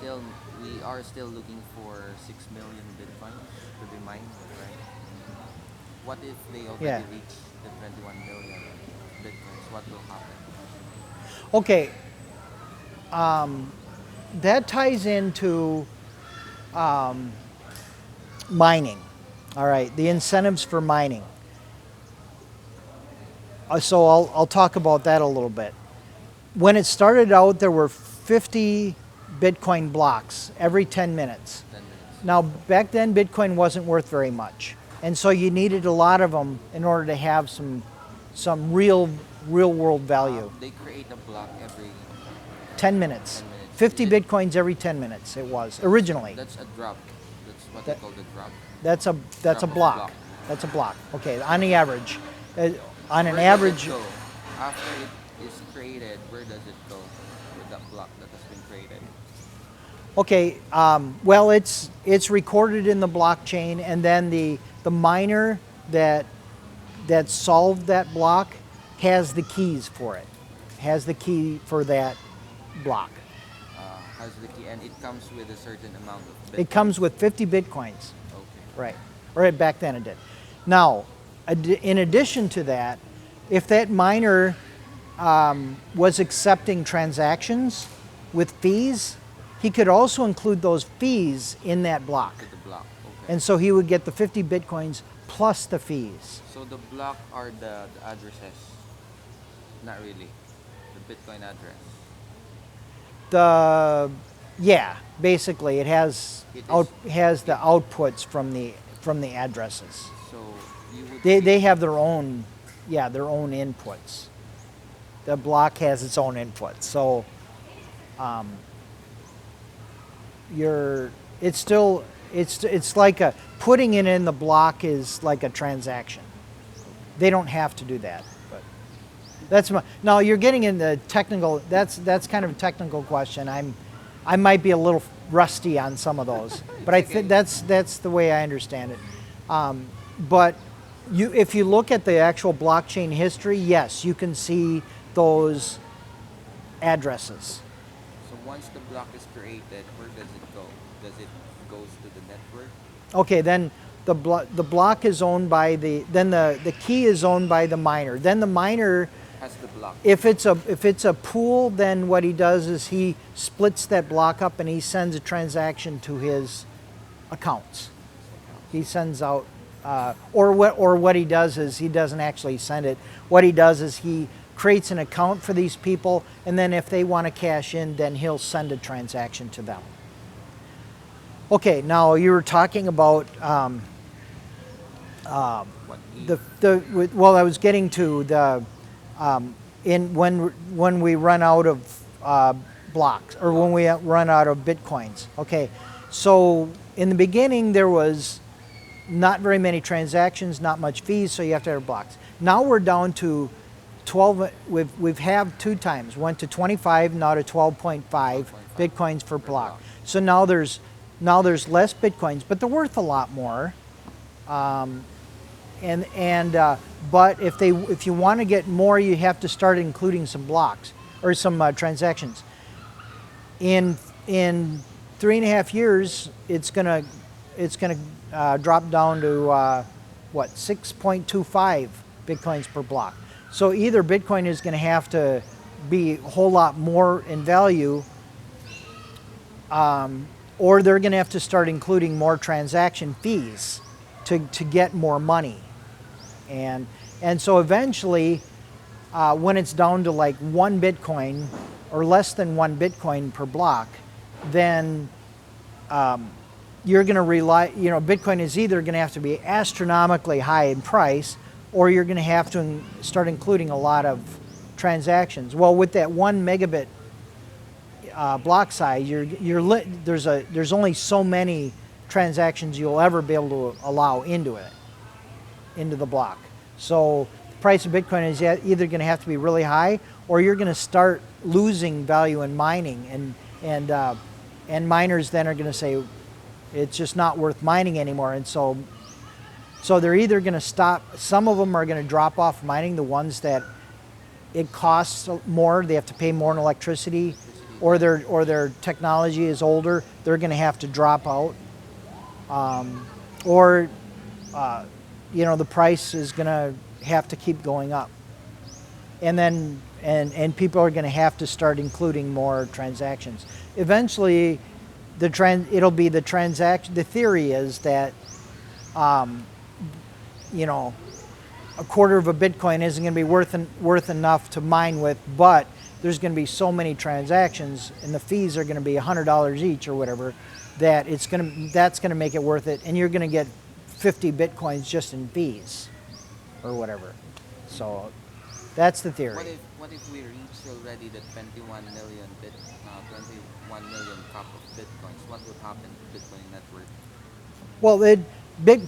we are still looking for 6 million bitcoins to be mined, right? What if they Yeah. already reach the 21 million bitcoins? What will happen? Okay, that ties into mining. All right, the incentives for mining. So I'll talk about that a little bit. When it started out, there were 50 Bitcoin blocks every 10 minutes. 10 minutes. Now, back then, Bitcoin wasn't worth very much. And so you needed a lot of them in order to have some real world value. They create a block every 10 minutes. 10 minutes. 50 Bitcoins every 10 minutes it was originally. That's a drop. That's what they That, call the drop. that's a Drop of a block. block. That's a block. Okay, on the average. On an Where does average, it go? After it is created, where does it go with that block that has been created? okay, well, it's recorded in the blockchain, and then the miner that solved that block has the keys for it, has the key for that block. Has the key, and it comes with a certain amount of It bitcoins. comes with 50 bitcoins, Okay. right? Or back then it did. Now, in addition to that, if that miner was accepting transactions with fees, he could also include those fees in that block. To the block. Okay. And so he would get the 50 bitcoins plus the fees. So the block are the addresses. Not really. The Bitcoin address. The yeah, basically it has It is. has the outputs from the addresses. So you would They have their own their own inputs. The block has its own inputs. So you're it's still it's like a putting it in the block is like a transaction. They don't have to do that, but that's my now you're getting into technical. That's kind of a technical question. I might be a little rusty on some of those, but I think that's the way I understand it. But if you look at the actual blockchain history, yes, you can see those addresses. So once the block is created, where does it go? Does it goes to the network? Okay, then the block is owned by the key is owned by the miner. Then the miner, Has the block. if it's a pool, then what he does is he splits that block up and he sends a transaction to his accounts. He sends out, or what he does is he doesn't actually send it. What he does is he creates an account for these people, and then if they want to cash in, then he'll send a transaction to them. Okay, now you were talking about What well, I was getting to the in when we run out of blocks or when we run out of bitcoins. Okay, so in the beginning there was not very many transactions, not much fees, so you have to have blocks. Now we're down to 12. We've have two times, went to 25, now to 12.5 bitcoins per block. So now there's less bitcoins, but they're worth a lot more. But if you want to get more, you have to start including some blocks or some transactions. In 3.5 years, it's gonna drop down to 6.25 bitcoins per block. So either Bitcoin is going to have to be a whole lot more in value, or they're going to have to start including more transaction fees to get more money. And so eventually, when it's down to like 1 Bitcoin or less than 1 Bitcoin per block, then you're going to rely, Bitcoin is either going to have to be astronomically high in price, or you're going to have to start including a lot of transactions. Well, with that 1 megabit block size, there's only so many transactions you'll ever be able to allow into the block. So the price of Bitcoin is either going to have to be really high, or you're going to start losing value in mining, and miners then are going to say it's just not worth mining anymore, and so they're either going to stop. Some of them are going to drop off mining, the ones that it costs more, they have to pay more in electricity, or their technology is older, they're going to have to drop out, or the price is going to have to keep going up, and then and people are going to have to start including more transactions. Eventually, it'll be the transaction. The theory is that a quarter of a Bitcoin isn't going to be worth enough to mine with, but there's going to be so many transactions, and the fees are going to be $100 each or whatever, that that's going to make it worth it, and you're going to get 50 Bitcoins just in fees, or whatever. So that's the theory. What if we reach already the 21 million cup of Bitcoins? What would happen to Bitcoin network? Well,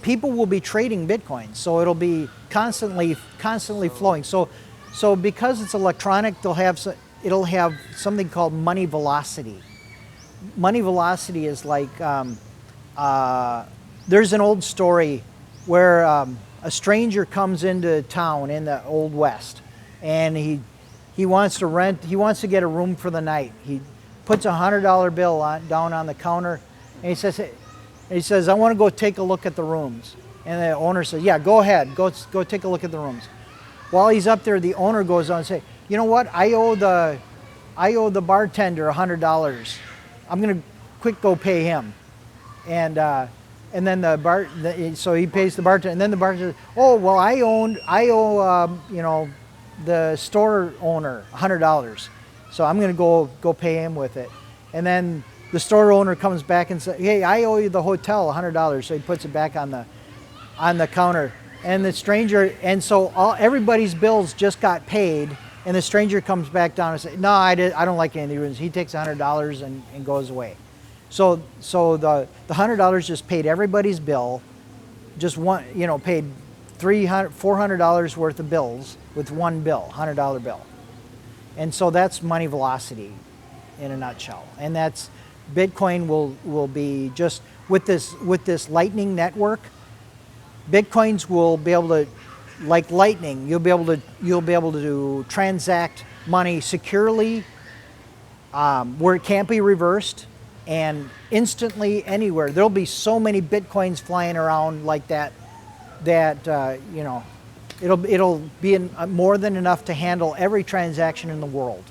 people will be trading Bitcoins, so it'll be constantly flowing. So because it's electronic, it'll have something called money velocity. Money velocity is like there's an old story where a stranger comes into town in the Old West, and he wants to get a room for the night. He puts a $100 bill down on the counter, and he says, I want to go take a look at the rooms. And the owner says, yeah, go ahead, go take a look at the rooms. While he's up there, the owner goes on and says, you know what, I owe the bartender $100. I'm going to quick go pay him. And then so he pays the bartender, and then the bartender says, oh, well, I owe the store owner $100. So I'm going to go pay him with it. And then the store owner comes back and says, hey, I owe you the hotel $100. So he puts it back on the counter. And the stranger, and so everybody's bills just got paid, and the stranger comes back down and says, no, I don't like any of the rooms. He takes $100 and goes away. So the $100 just paid everybody's bill, just paid $400 worth of bills with one bill, $100 bill. And so that's money velocity in a nutshell. And that's Bitcoin will be just with this Lightning Network. Bitcoins will be able to, like lightning, you'll be able to transact money securely, where it can't be reversed, and instantly anywhere. There'll be so many Bitcoins flying around like that it'll be more than enough to handle every transaction in the world.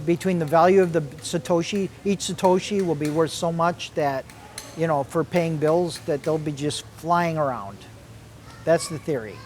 Between the value of the Satoshi, each Satoshi will be worth so much that, for paying bills, that they'll be just flying around. That's the theory.